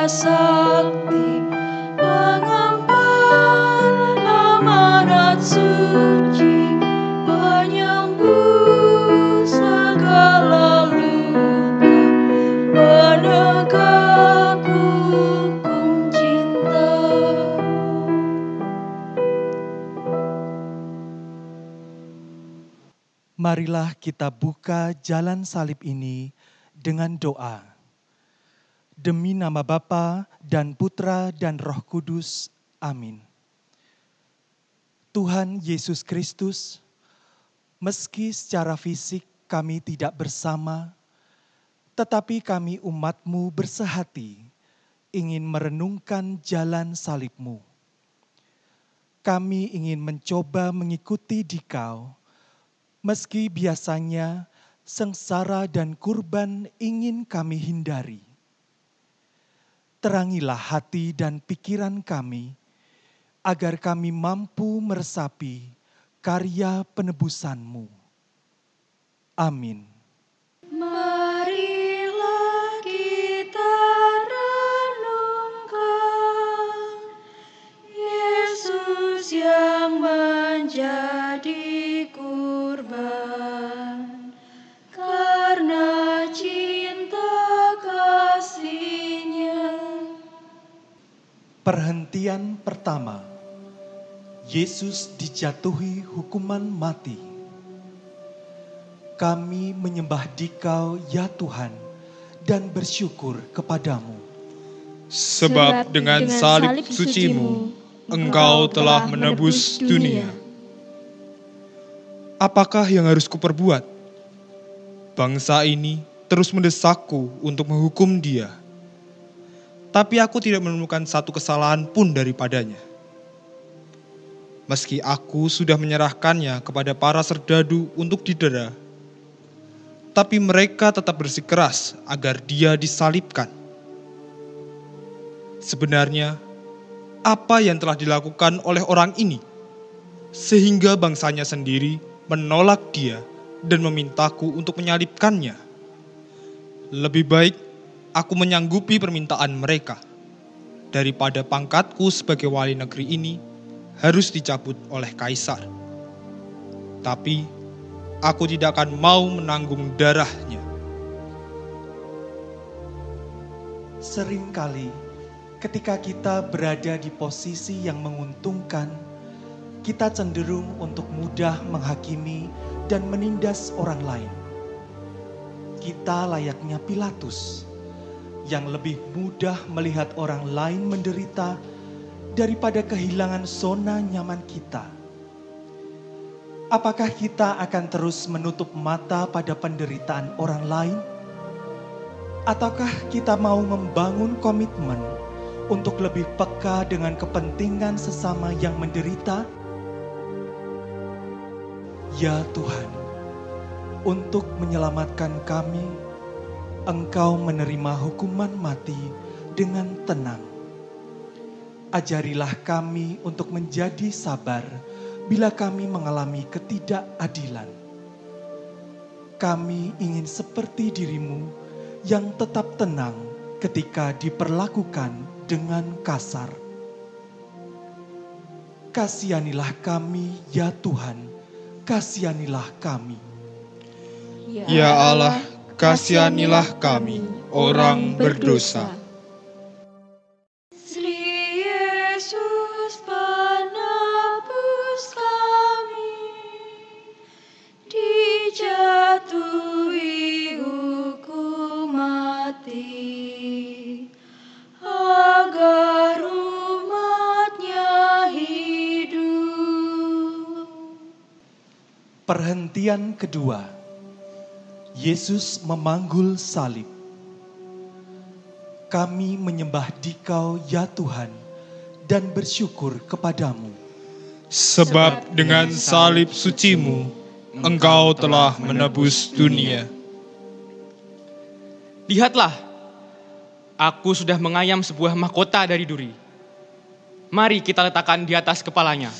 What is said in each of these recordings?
sakti, mengemban amanat suci, penyembuh segala luka, penegak hukum cinta. Marilah kita buka jalan salib ini dengan doa. Demi nama Bapa dan Putra dan Roh Kudus. Amin. Tuhan Yesus Kristus, meski secara fisik kami tidak bersama, tetapi kami umat-Mu bersehati ingin merenungkan jalan salib-Mu. Kami ingin mencoba mengikuti Dikau, meski biasanya sengsara dan kurban ingin kami hindari. Terangilah hati dan pikiran kami, agar kami mampu meresapi karya penebusan-Mu. Amin. Marilah kita renungkan Yesus yang menjadi kurban karena cinta kasih-Nya. Perhentian pertama, Yesus dijatuhi hukuman mati. Kami menyembah Dikau, ya Tuhan, dan bersyukur kepadamu. Sebab dengan salib suci-Mu, Engkau telah menebus dunia. Apakah yang harus kuperbuat? Bangsa ini terus mendesakku untuk menghukum Dia. Tapi aku tidak menemukan satu kesalahan pun daripadanya. Meski aku sudah menyerahkannya kepada para serdadu untuk didera, tapi mereka tetap bersikeras agar Dia disalibkan. Sebenarnya, apa yang telah dilakukan oleh orang ini, sehingga bangsanya sendiri menolak Dia dan memintaku untuk menyalibkannya? Lebih baik aku menyanggupi permintaan mereka, daripada pangkatku sebagai wali negeri ini harus dicabut oleh kaisar. Tapi aku tidak akan mau menanggung darahnya. Seringkali ketika kita berada di posisi yang menguntungkan, kita cenderung untuk mudah menghakimi dan menindas orang lain. Kita layaknya Pilatus, yang lebih mudah melihat orang lain menderita daripada kehilangan zona nyaman kita. Apakah kita akan terus menutup mata pada penderitaan orang lain? Ataukah kita mau membangun komitmen untuk lebih peka dengan kepentingan sesama yang menderita? Ya Tuhan, untuk menyelamatkan kami, Engkau menerima hukuman mati dengan tenang. Ajarilah kami untuk menjadi sabar bila kami mengalami ketidakadilan. Kami ingin seperti diri-Mu yang tetap tenang ketika diperlakukan dengan kasar. Kasihanilah kami, ya Tuhan, kasihanilah kami. Ya Allah, kasihanilah kami, orang berdosa. Sri Yesus penebus kami, dijatuhi hukum mati, agar umat-Nya hidup. Perhentian kedua, Yesus memanggul salib. Kami menyembah Dikau, ya Tuhan, dan bersyukur kepadamu. Sebab dengan salib suci-Mu, Engkau telah menebus dunia. Lihatlah, aku sudah mengayam sebuah mahkota dari duri. Mari kita letakkan di atas kepalanya.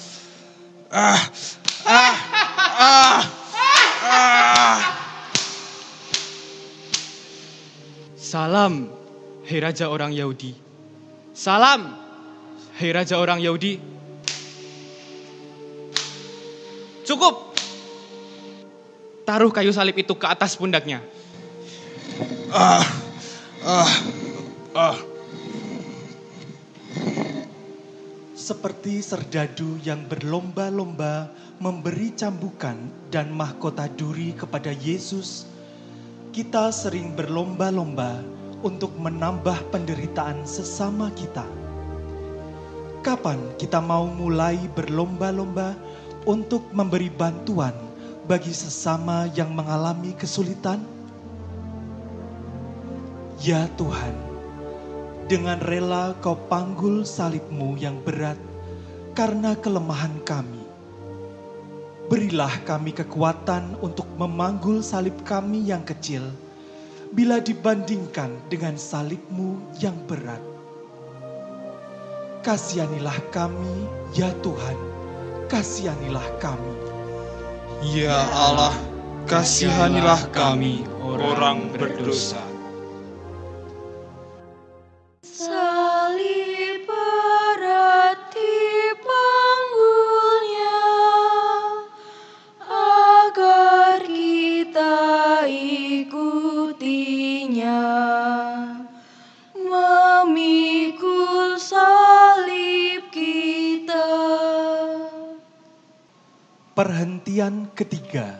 Salam, hei Raja orang Yahudi. Salam, hei raja orang Yahudi. Cukup. Taruh kayu salib itu ke atas pundaknya. Seperti serdadu yang berlomba-lomba memberi cambukan dan mahkota duri kepada Yesus, kita sering berlomba-lomba untuk menambah penderitaan sesama kita. Kapan kita mau mulai berlomba-lomba untuk memberi bantuan bagi sesama yang mengalami kesulitan? Ya Tuhan, dengan rela Kau panggul salib-Mu yang berat karena kelemahan kami. Berilah kami kekuatan untuk memanggul salib kami yang kecil bila dibandingkan dengan salib-Mu yang berat. Kasihanilah kami, ya Tuhan, kasihanilah kami. Ya Allah, kasihanilah kami orang berdosa. Salib berat dipanggulnya, agar kita ikutinya, memikul salib kita. Perhentian ketiga.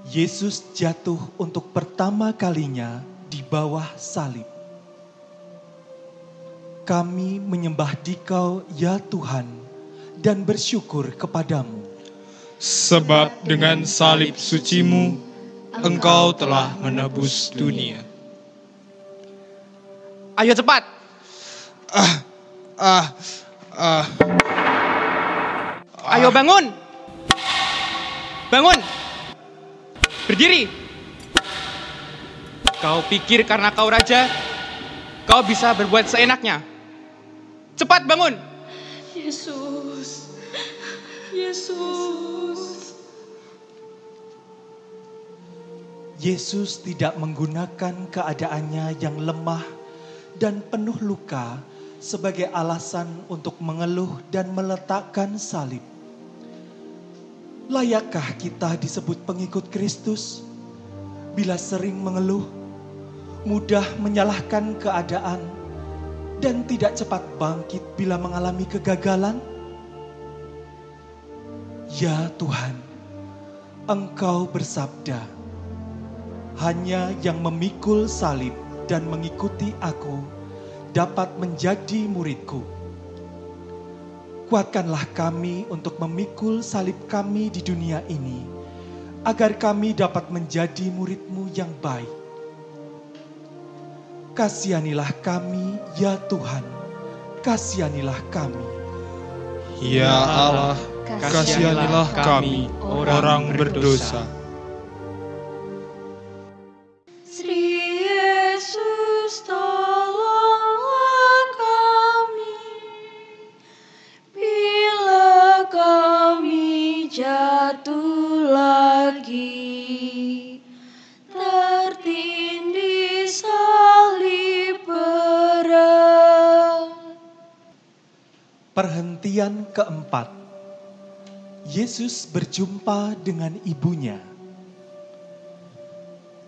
Yesus jatuh untuk pertama kalinya di bawah salib. Kami menyembah Dikau, ya Tuhan, dan bersyukur kepadamu. Sebab dengan salib suci-Mu, Engkau telah menebus dunia. Ayo cepat. Ayo bangun. Bangun. Berdiri. Kau pikir karena kau raja, kau bisa berbuat seenaknya? Cepat bangun. Yesus, Yesus. Yesus tidak menggunakan keadaannya yang lemah dan penuh luka sebagai alasan untuk mengeluh dan meletakkan salib. Layakkah kita disebut pengikut Kristus bila sering mengeluh, mudah menyalahkan keadaan, dan tidak cepat bangkit bila mengalami kegagalan? Ya Tuhan, Engkau bersabda, hanya yang memikul salib dan mengikuti Aku dapat menjadi murid-Ku. Kuatkanlah kami untuk memikul salib kami di dunia ini, agar kami dapat menjadi murid-Mu yang baik. Kasihanilah kami, ya Tuhan, kasihanilah kami. Ya Allah, kasihanilah kami orang berdosa. Sri Yesus, tolonglah kami bila kami jatuh lagi, tertindih salib berat. Perhentian keempat. Yesus berjumpa dengan ibunya.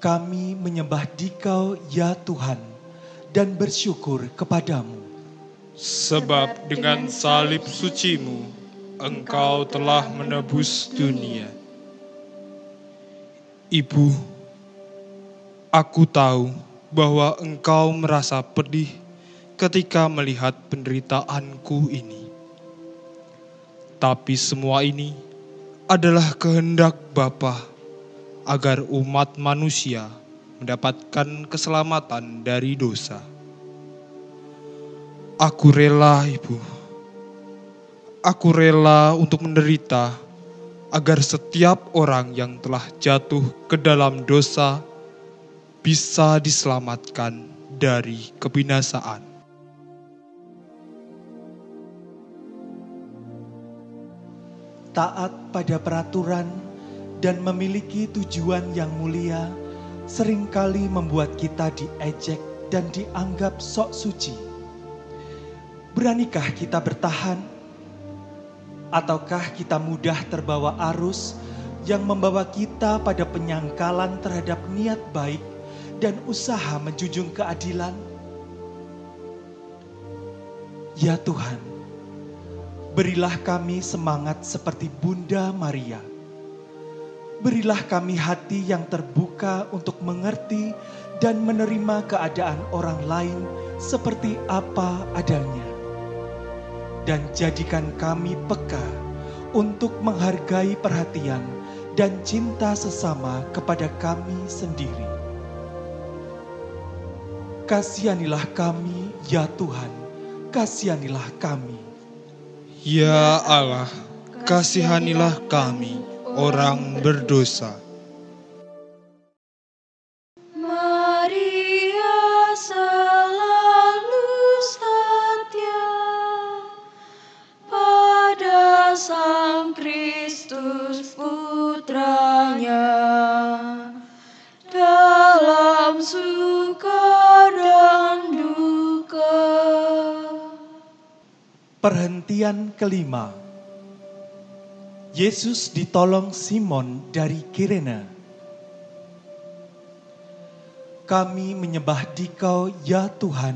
Kami menyembah Dikau, ya Tuhan, dan bersyukur kepadamu. Sebab dengan salib suci-Mu, Engkau telah menebus dunia. Ibu, aku tahu bahwa Engkau merasa pedih ketika melihat penderitaanku ini. Tapi semua ini adalah kehendak Bapa, agar umat manusia mendapatkan keselamatan dari dosa. Aku rela, Ibu. Aku rela untuk menderita, agar setiap orang yang telah jatuh ke dalam dosa bisa diselamatkan dari kebinasaan. Taat pada peraturan dan memiliki tujuan yang mulia seringkali membuat kita diejek dan dianggap sok suci. Beranikah kita bertahan? Ataukah kita mudah terbawa arus yang membawa kita pada penyangkalan terhadap niat baik dan usaha menjunjung keadilan? Ya Tuhan, berilah kami semangat seperti Bunda Maria. Berilah kami hati yang terbuka untuk mengerti dan menerima keadaan orang lain seperti apa adanya. Dan jadikan kami peka untuk menghargai perhatian dan cinta sesama kepada kami sendiri. Kasihanilah kami, ya Tuhan, kasihanilah kami. Ya Allah, kasihanilah kami, orang berdosa. Maria selalu setia pada Sang Kristus putranya, dalam suka dan duka. Perhentian kelima. Yesus ditolong Simon dari Kirene. Kami menyembah Dikau, ya Tuhan,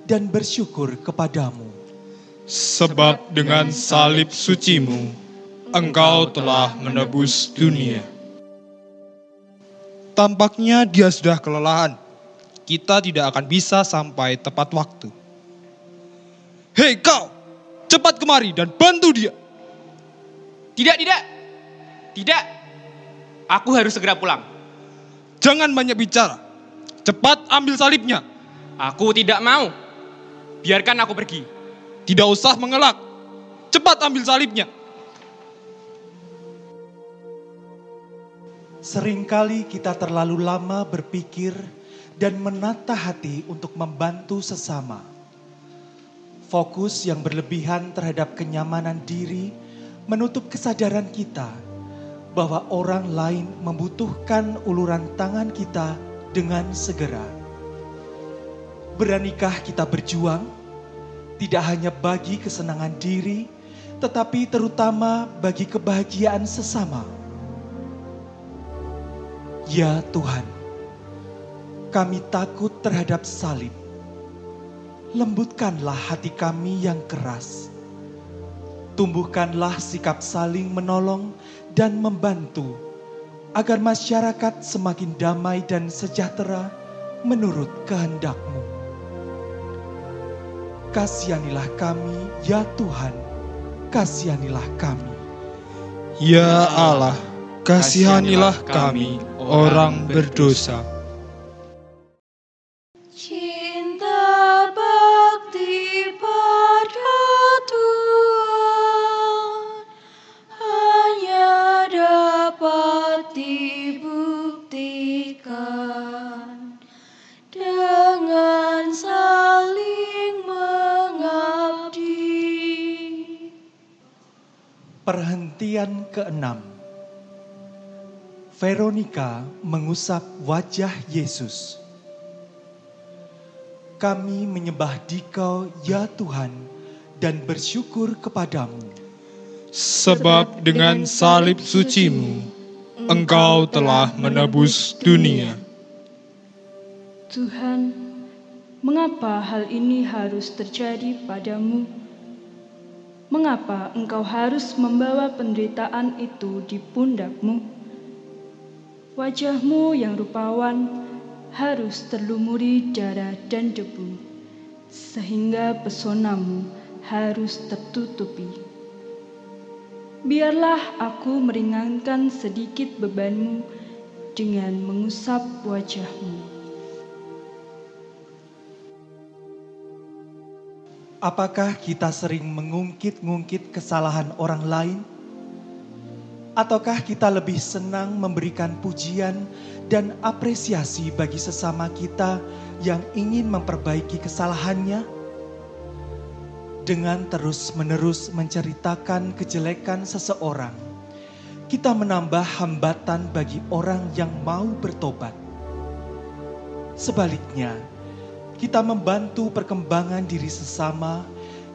dan bersyukur kepadamu. Sebab dengan salib sucimu, Engkau telah menebus dunia. Tampaknya dia sudah kelelahan. Kita tidak akan bisa sampai tepat waktu. Hei kau, cepat kemari dan bantu dia. Tidak. Aku harus segera pulang. Jangan banyak bicara. Cepat ambil salibnya. Aku tidak mau. Biarkan aku pergi. Tidak usah mengelak. Cepat ambil salibnya. Seringkali kita terlalu lama berpikir dan menata hati untuk membantu sesama. Fokus yang berlebihan terhadap kenyamanan diri menutup kesadaran kita bahwa orang lain membutuhkan uluran tangan kita dengan segera. Beranikah kita berjuang, tidak hanya bagi kesenangan diri, tetapi terutama bagi kebahagiaan sesama? Ya Tuhan, kami takut terhadap salib. Lembutkanlah hati kami yang keras. Tumbuhkanlah sikap saling menolong dan membantu, agar masyarakat semakin damai dan sejahtera menurut kehendak-Mu. Kasihanilah kami, ya Tuhan, kasihanilah kami. Ya Allah, kasihanilah kami, orang berdosa. Cinta bakti pada Tuhan hanya dapat dibuktikan dengan saling mengabdi. Perhentian ke-6. Veronika mengusap wajah Yesus. Kami menyembah Dikau, ya Tuhan, dan bersyukur kepadamu. Sebab dengan salib sucimu, Engkau telah menebus dunia. Tuhan, mengapa hal ini harus terjadi padamu? Mengapa Engkau harus membawa penderitaan itu di pundakmu? Wajahmu yang rupawan harus terlumuri darah dan debu, sehingga pesonamu harus tertutupi. Biarlah aku meringankan sedikit bebanmu dengan mengusap wajahmu. Apakah kita sering mengungkit-ngungkit kesalahan orang lain? Ataukah kita lebih senang memberikan pujian dan apresiasi bagi sesama kita yang ingin memperbaiki kesalahannya? Dengan terus-menerus menceritakan kejelekan seseorang, kita menambah hambatan bagi orang yang mau bertobat. Sebaliknya, kita membantu perkembangan diri sesama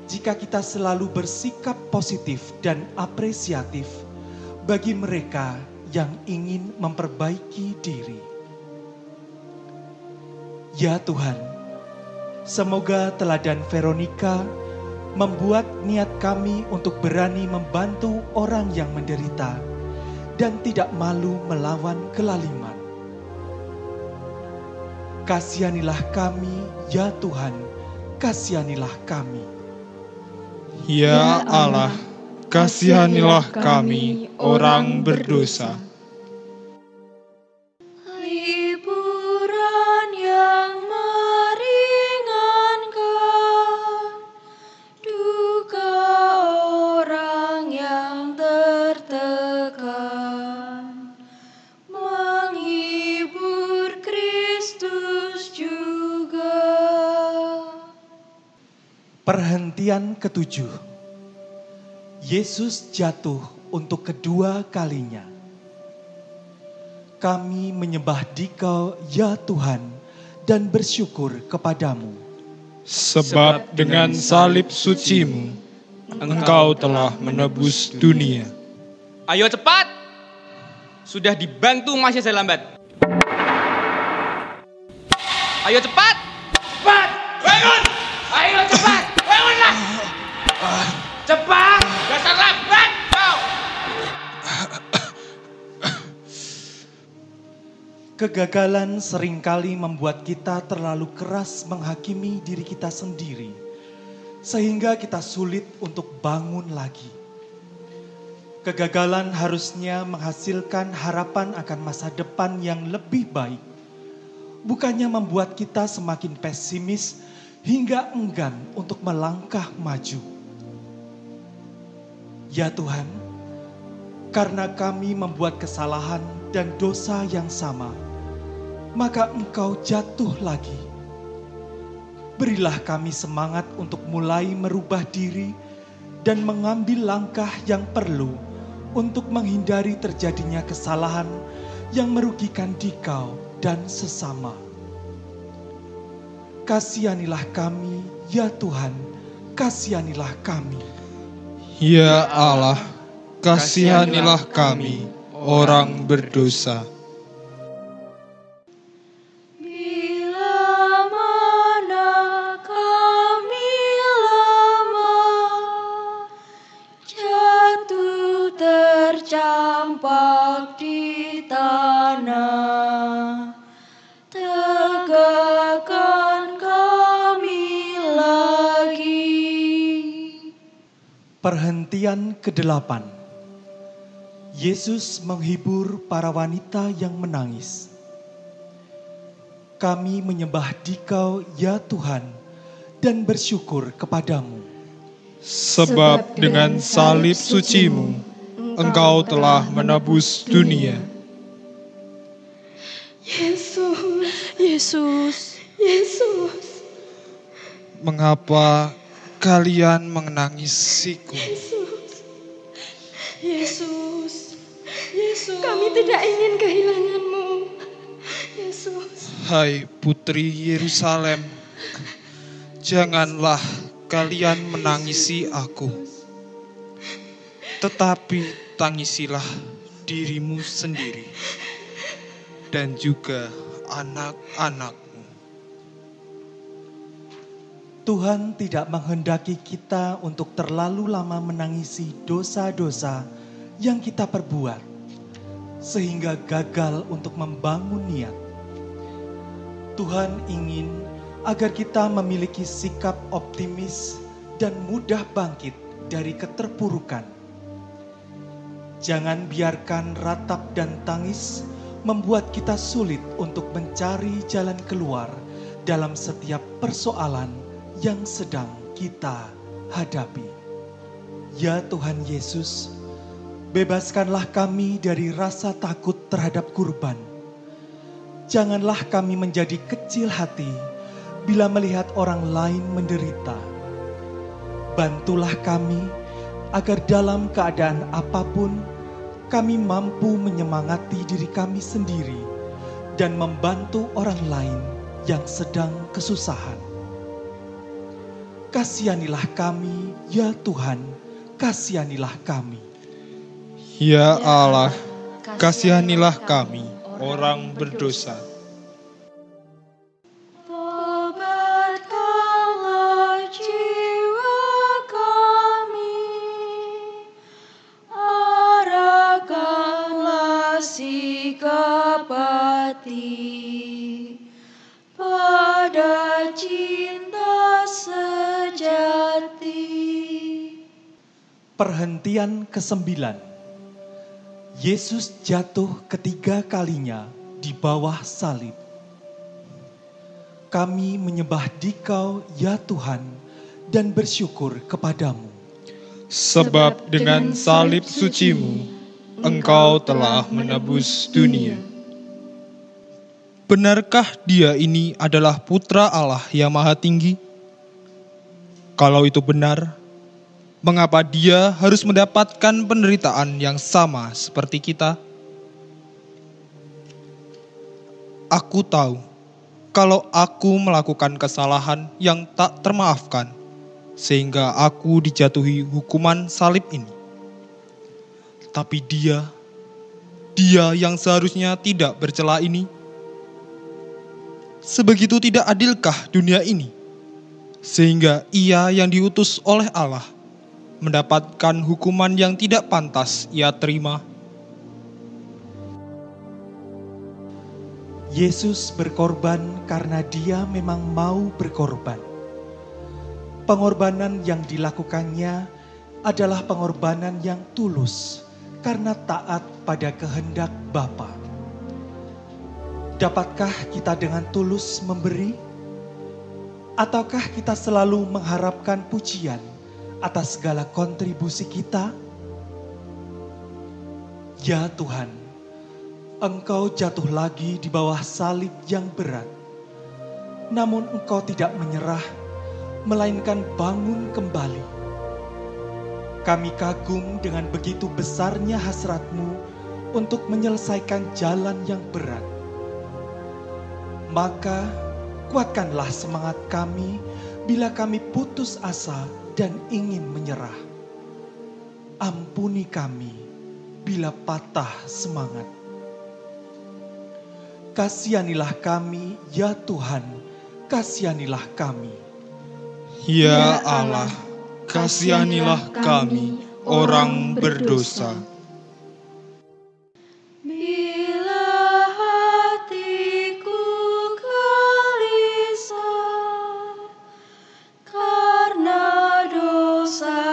jika kita selalu bersikap positif dan apresiatif bagi mereka yang ingin memperbaiki diri. Ya Tuhan, semoga teladan Veronica membuat niat kami untuk berani membantu orang yang menderita dan tidak malu melawan kelaliman. Kasihanilah kami, ya Tuhan, kasihanilah kami. Ya Allah, kasihanilah kami orang berdosa. Liburan yang meringankan duka orang yang tertekan, menghibur Kristus juga. Perhentian ketujuh. Yesus jatuh untuk kedua kalinya. Kami menyembah Dikau, ya Tuhan, dan bersyukur kepadamu. Sebab dengan salib suci-Mu, Engkau telah menebus dunia. Ayo cepat! Sudah dibantu masih saja lambat. Ayo cepat! Cepat! Bangun! Ayo cepat! Bangunlah! Cepat! Dasar lambat kau! Kegagalan seringkali membuat kita terlalu keras menghakimi diri kita sendiri, sehingga kita sulit untuk bangun lagi. Kegagalan harusnya menghasilkan harapan akan masa depan yang lebih baik, bukannya membuat kita semakin pesimis hingga enggan untuk melangkah maju. Ya Tuhan, karena kami membuat kesalahan dan dosa yang sama, maka Engkau jatuh lagi. Berilah kami semangat untuk mulai merubah diri dan mengambil langkah yang perlu untuk menghindari terjadinya kesalahan yang merugikan Dikau dan sesama. Kasihanilah kami, ya Tuhan, kasihanilah kami. Ya Allah, kasihanilah kami orang berdosa. Bila mana kami lemah, jatuh tercampak di tanah, tegakkan kami lagi. Perhentian ke-8. Yesus menghibur para wanita yang menangis. Kami menyembah Dikau, ya Tuhan, dan bersyukur kepadamu. Sebab dengan salib suci-Mu, Engkau telah menebus dunia. Yesus, Yesus, Yesus, Mengapa kalian menangisiku? Yesus, Yesus. Kami tidak ingin kehilanganmu, Yesus. Hai putri Yerusalem, janganlah kalian menangisi aku, tetapi tangisilah dirimu sendiri dan juga anak-anakmu. Tuhan tidak menghendaki kita untuk terlalu lama menangisi dosa-dosa yang kita perbuat, sehingga gagal untuk membangun niat. Tuhan ingin agar kita memiliki sikap optimis dan mudah bangkit dari keterpurukan. Jangan biarkan ratap dan tangis membuat kita sulit untuk mencari jalan keluar dalam setiap persoalan yang sedang kita hadapi. Ya Tuhan Yesus, bebaskanlah kami dari rasa takut terhadap kurban. Janganlah kami menjadi kecil hati bila melihat orang lain menderita. Bantulah kami agar dalam keadaan apapun kami mampu menyemangati diri kami sendiri dan membantu orang lain yang sedang kesusahan. kasihanilah kami, ya Tuhan, kasihanilah kami. Ya Allah, kasihanilah kami, orang berdosa. Tobatkanlah jiwa kami, arahkanlah sikap hati pada cinta sejati. Perhentian ke-9. Yesus jatuh ketiga kalinya di bawah salib. Kami menyembah Dikau, ya Tuhan, dan bersyukur kepadamu. Sebab dengan salib suci-Mu, Engkau telah menebus dunia. Benarkah Dia ini adalah Putra Allah yang Maha Tinggi? Kalau itu benar, mengapa Dia harus mendapatkan penderitaan yang sama seperti kita? Aku tahu, kalau aku melakukan kesalahan yang tak termaafkan, sehingga aku dijatuhi hukuman salib ini. Tapi Dia yang seharusnya tidak bercela ini, sebegitu tidak adilkah dunia ini, sehingga Ia yang diutus oleh Allah mendapatkan hukuman yang tidak pantas Ia terima. Yesus berkorban karena Dia memang mau berkorban. Pengorbanan yang dilakukannya adalah pengorbanan yang tulus karena taat pada kehendak Bapa. Dapatkah kita dengan tulus memberi? Ataukah kita selalu mengharapkan pujian atas segala kontribusi kita? Ya Tuhan, Engkau jatuh lagi di bawah salib yang berat. Namun Engkau tidak menyerah, melainkan bangun kembali. Kami kagum dengan begitu besarnya hasrat-Mu untuk menyelesaikan jalan yang berat. Maka kuatkanlah semangat kami bila kami putus asa dan ingin menyerah. Ampuni kami bila patah semangat. Kasihanilah kami, ya Tuhan, kasihanilah kami. Ya Allah, kasihanilah kami, orang berdosa. Bila hatiku gelisah karena dosa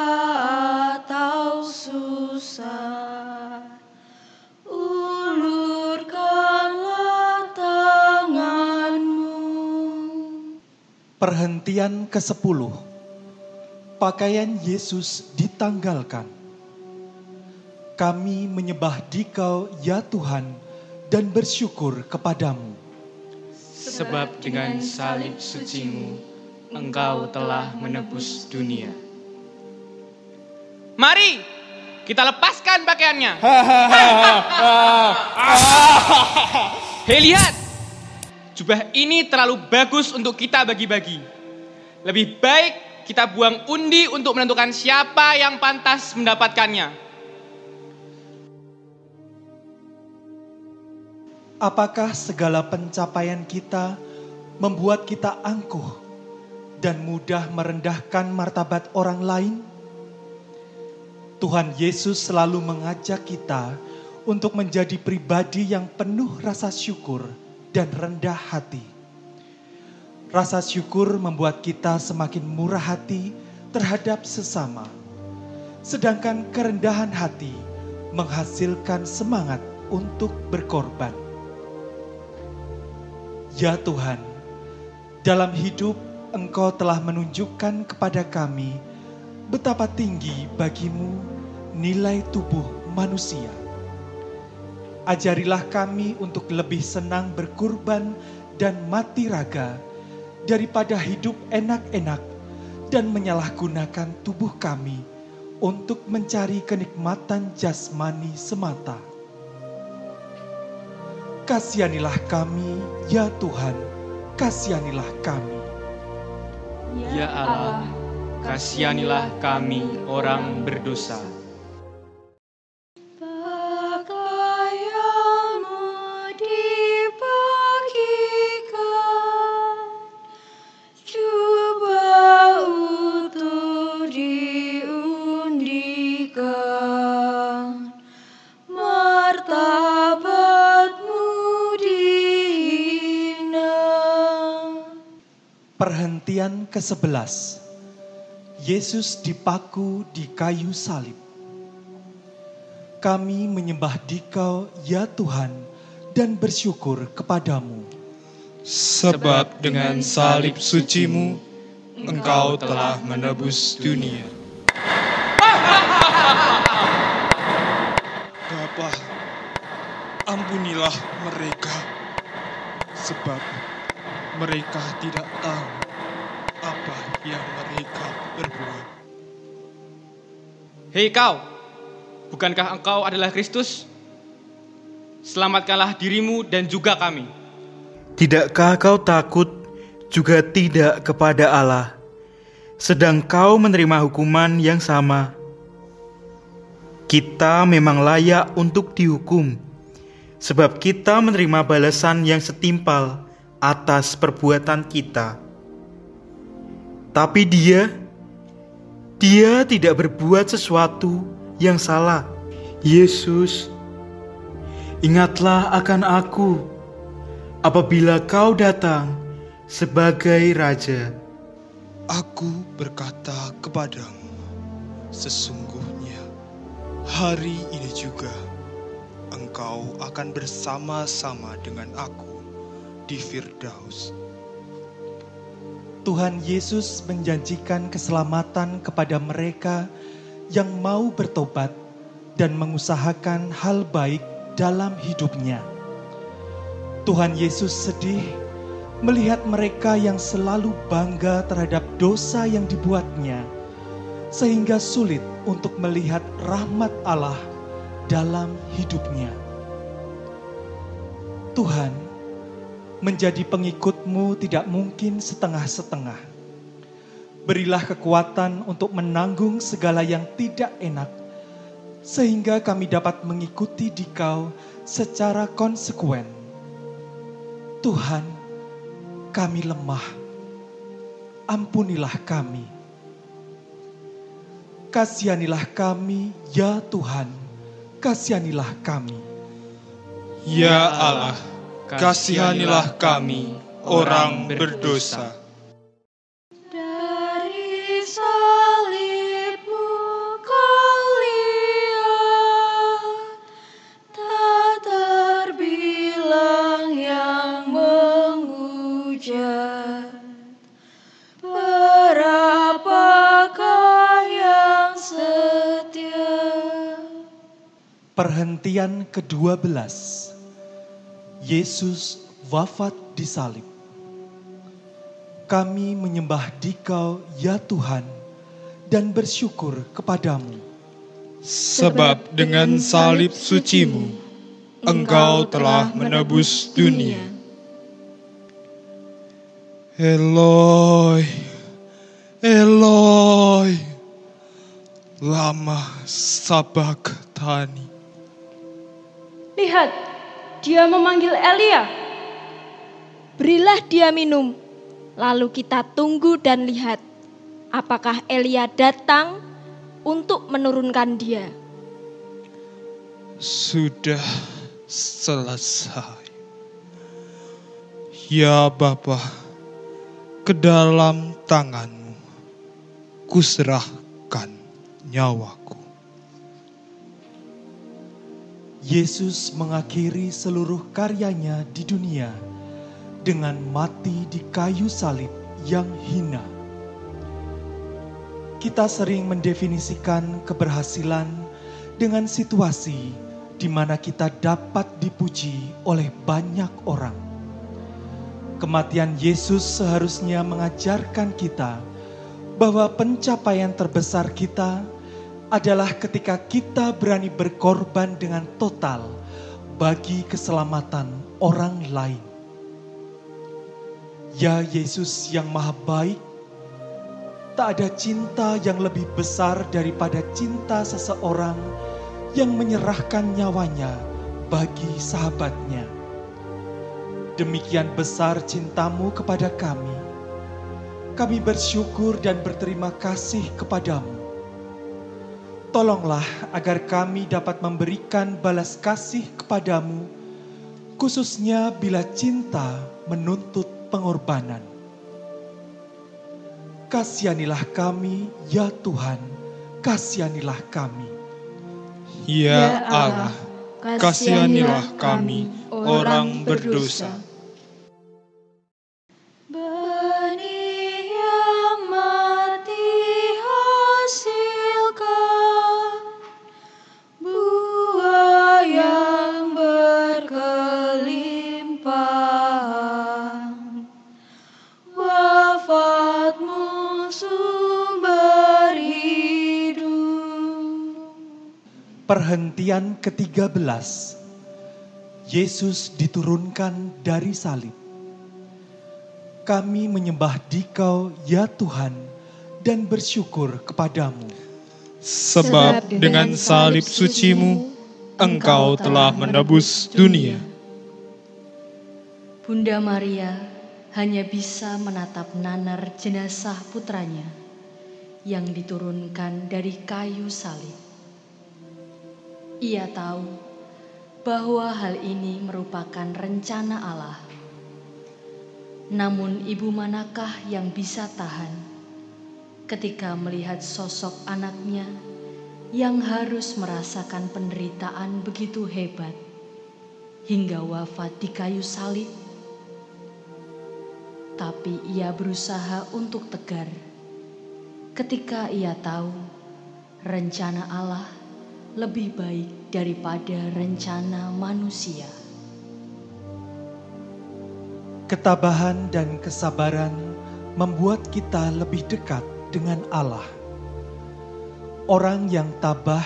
atau susah, ulurkanlah tangan-Mu. Perhentian ke-10. Pakaian Yesus ditanggalkan. Kami menyembah Dikau, ya Tuhan, dan bersyukur kepadamu. Sebab dengan salib suci-Mu, Engkau telah menebus dunia. Mari, kita lepaskan pakaiannya. Hei, lihat. Jubah ini terlalu bagus untuk kita bagi-bagi. Lebih baik kita buang undi untuk menentukan siapa yang pantas mendapatkannya. Apakah segala pencapaian kita membuat kita angkuh dan mudah merendahkan martabat orang lain? Tuhan Yesus selalu mengajak kita untuk menjadi pribadi yang penuh rasa syukur dan rendah hati. Rasa syukur membuat kita semakin murah hati terhadap sesama, sedangkan kerendahan hati menghasilkan semangat untuk berkorban. Ya Tuhan, dalam hidup Engkau telah menunjukkan kepada kami betapa tinggi bagimu nilai tubuh manusia. Ajarilah kami untuk lebih senang berkurban dan mati raga daripada hidup enak-enak dan menyalahgunakan tubuh kami untuk mencari kenikmatan jasmani semata. Kasihanilah kami, ya Tuhan, kasihanilah kami. Ya Allah, kasihanilah kami orang berdosa. Pakaianmu dibagikan, jubah utuh diundikan, martabatmu dihina. Perhentian ke-11. Yesus dipaku di kayu salib. Kami menyembah Dikau, ya Tuhan, dan bersyukur kepadamu. Sebab dengan salib suci-Mu, Engkau telah menebus dunia. Bapa, ampunilah mereka, sebab mereka tidak tahu apa yang mereka berbuat. Hei kau, bukankah engkau adalah Kristus? Selamatkanlah dirimu dan juga kami. Tidakkah kau takut juga tidak kepada Allah, sedang kau menerima hukuman yang sama? Kita memang layak untuk dihukum, sebab kita menerima balasan yang setimpal atas perbuatan kita. Tapi dia tidak berbuat sesuatu yang salah. Yesus, ingatlah akan aku apabila kau datang sebagai Raja. Aku berkata kepadamu, sesungguhnya hari ini juga engkau akan bersama-sama dengan aku di Firdaus. Tuhan Yesus menjanjikan keselamatan kepada mereka yang mau bertobat dan mengusahakan hal baik dalam hidupnya. Tuhan Yesus sedih melihat mereka yang selalu bangga terhadap dosa yang dibuatnya, sehingga sulit untuk melihat rahmat Allah dalam hidupnya. Tuhan, menjadi pengikut-Mu tidak mungkin setengah-setengah. Berilah kekuatan untuk menanggung segala yang tidak enak, sehingga kami dapat mengikuti Dikau secara konsekuen. Tuhan, kami lemah. Ampunilah kami. Kasihanilah kami, ya Tuhan. Kasihanilah kami. Ya Allah, kasihanilah kami, orang berdosa. Dari salib-Mu kau lihat, tak terbilang yang menghujat. Berapakah yang setia? Perhentian ke-12. Yesus wafat di salib. Kami menyembah Dikau, ya Tuhan, dan bersyukur kepadamu. Sebab dengan salib suci-Mu, Engkau telah menebus dunia. Eloi, Eloi, lama sabachthani. Lihat, dia memanggil Elia. Berilah dia minum, lalu kita tunggu dan lihat apakah Elia datang untuk menurunkan dia. Sudah selesai. Ya Bapa, ke dalam tangan-Mu kuserahkan nyawaku. Yesus mengakhiri seluruh karyanya di dunia dengan mati di kayu salib yang hina. Kita sering mendefinisikan keberhasilan dengan situasi di mana kita dapat dipuji oleh banyak orang. Kematian Yesus seharusnya mengajarkan kita bahwa pencapaian terbesar kita adalah ketika kita berani berkorban dengan total bagi keselamatan orang lain. Ya Yesus yang maha baik, tak ada cinta yang lebih besar daripada cinta seseorang yang menyerahkan nyawanya bagi sahabatnya. Demikian besar cintamu kepada kami. Kami bersyukur dan berterima kasih kepadamu. Tolonglah agar kami dapat memberikan balas kasih kepadamu, khususnya bila cinta menuntut pengorbanan. Kasihanilah kami, ya Tuhan, kasihanilah kami. Ya Allah, kasihanilah kami, orang berdosa. Benih yang mati hasilkan buah yang berkelimpahan. Wafatmu sumber hidup. Perhentian ke-13. Yesus diturunkan dari salib. Kami menyembah Dikau, ya Tuhan, dan bersyukur kepadamu. Sebab dengan salib suci-Mu, Engkau telah menebus dunia. Bunda Maria hanya bisa menatap nanar jenazah putranya yang diturunkan dari kayu salib. Ia tahu bahwa hal ini merupakan rencana Allah. Namun ibu manakah yang bisa tahan ketika melihat sosok anaknya yang harus merasakan penderitaan begitu hebat hingga wafat di kayu salib? Tapi ia berusaha untuk tegar ketika ia tahu rencana Allah lebih baik daripada rencana manusia. Ketabahan dan kesabaran membuat kita lebih dekat dengan Allah. Orang yang tabah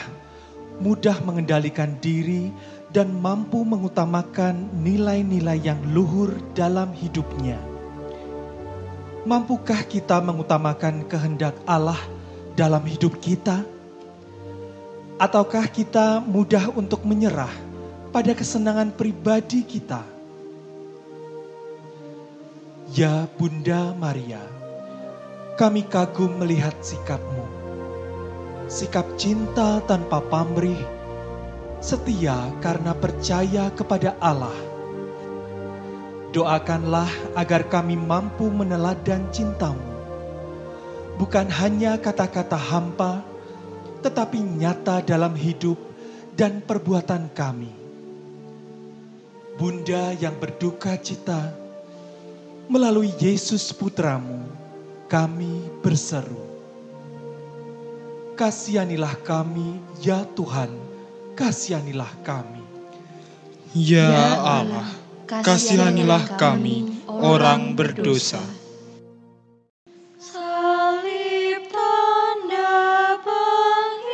mudah mengendalikan diri dan mampu mengutamakan nilai-nilai yang luhur dalam hidupnya. Mampukah kita mengutamakan kehendak Allah dalam hidup kita? Ataukah kita mudah untuk menyerah pada kesenangan pribadi kita? Ya Bunda Maria, kami kagum melihat sikap-Mu. Sikap cinta tanpa pamrih, setia karena percaya kepada Allah. Doakanlah agar kami mampu meneladan cinta-Mu. Bukan hanya kata-kata hampa, tetapi nyata dalam hidup dan perbuatan kami. Bunda yang berduka cita, melalui Yesus Putra-Mu, kami berseru. Kasihanilah kami, ya Tuhan, kasihanilah kami. Ya Allah, kasihanilah kami, orang berdosa. Salib tanda penghinaan,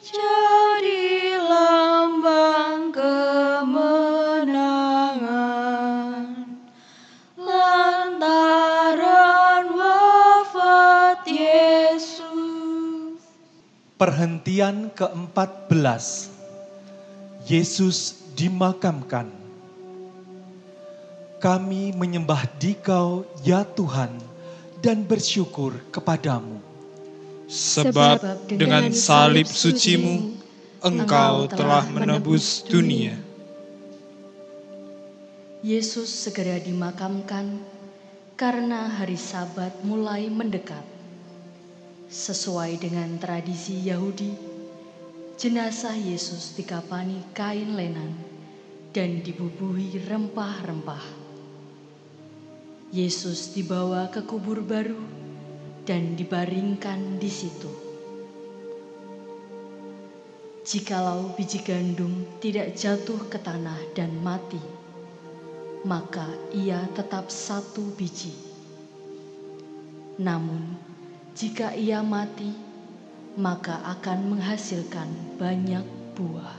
jadi lambang kemenangan. Lantaran wafat Yesus. Perhentian ke-14. Yesus dimakamkan. Kami menyembah Dikau, ya Tuhan, dan bersyukur kepadamu. Sebab dengan salib suci-Mu, Engkau telah menebus dunia. Yesus segera dimakamkan karena hari Sabat mulai mendekat. Sesuai dengan tradisi Yahudi, jenazah Yesus dikapani kain lenan dan dibubuhi rempah-rempah. Yesus dibawa ke kubur baru dan dibaringkan di situ. Jikalau biji gandum tidak jatuh ke tanah dan mati, maka ia tetap satu biji. Namun, jika ia mati, maka akan menghasilkan banyak buah.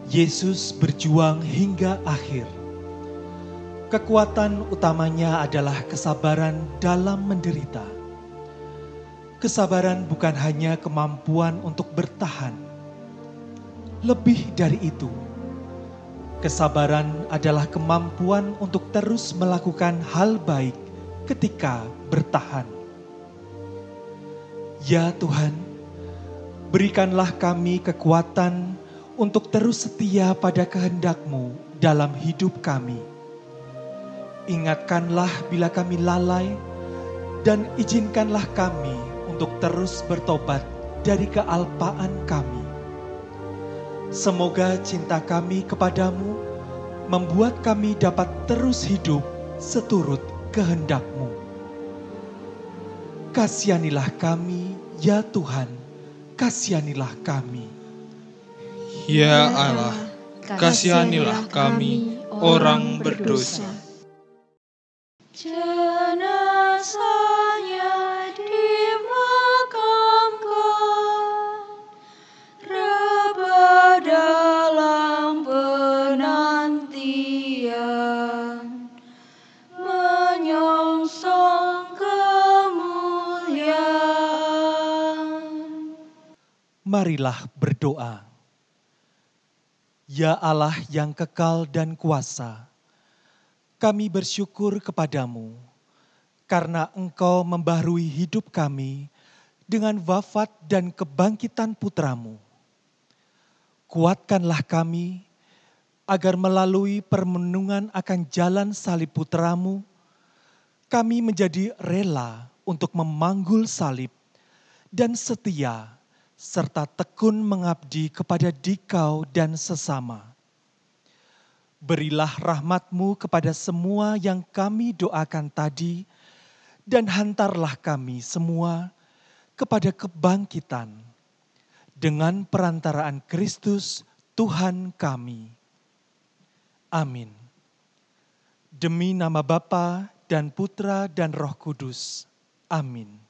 Yesus berjuang hingga akhir. Kekuatan utamanya adalah kesabaran dalam menderita. Kesabaran bukan hanya kemampuan untuk bertahan. Lebih dari itu, kesabaran adalah kemampuan untuk terus melakukan hal baik ketika bertahan. Ya Tuhan, berikanlah kami kekuatan untuk terus setia pada kehendak-Mu dalam hidup kami. Ingatkanlah bila kami lalai, dan izinkanlah kami untuk terus bertobat dari kealpaan kami. Semoga cinta kami kepadamu membuat kami dapat terus hidup seturut kehendak-Mu. Kasihanilah kami, ya Tuhan, kasihanilah kami. Ya Allah, kasihanilah kami, orang berdosa. Jenazahnya dimakamkan, rebah dalam penantian, menyongsong kemuliaan. Marilah berdoa. Ya Allah yang kekal dan kuasa, kami bersyukur kepadamu karena Engkau membaharui hidup kami dengan wafat dan kebangkitan putra-Mu. Kuatkanlah kami agar melalui permenungan akan jalan salib putra-Mu, kami menjadi rela untuk memanggul salib dan setia serta tekun mengabdi kepada Dikau dan sesama. Berilah rahmat-Mu kepada semua yang kami doakan tadi, dan hantarlah kami semua kepada kebangkitan dengan perantaraan Kristus Tuhan kami. Amin. Demi nama Bapa dan Putra dan Roh Kudus. Amin.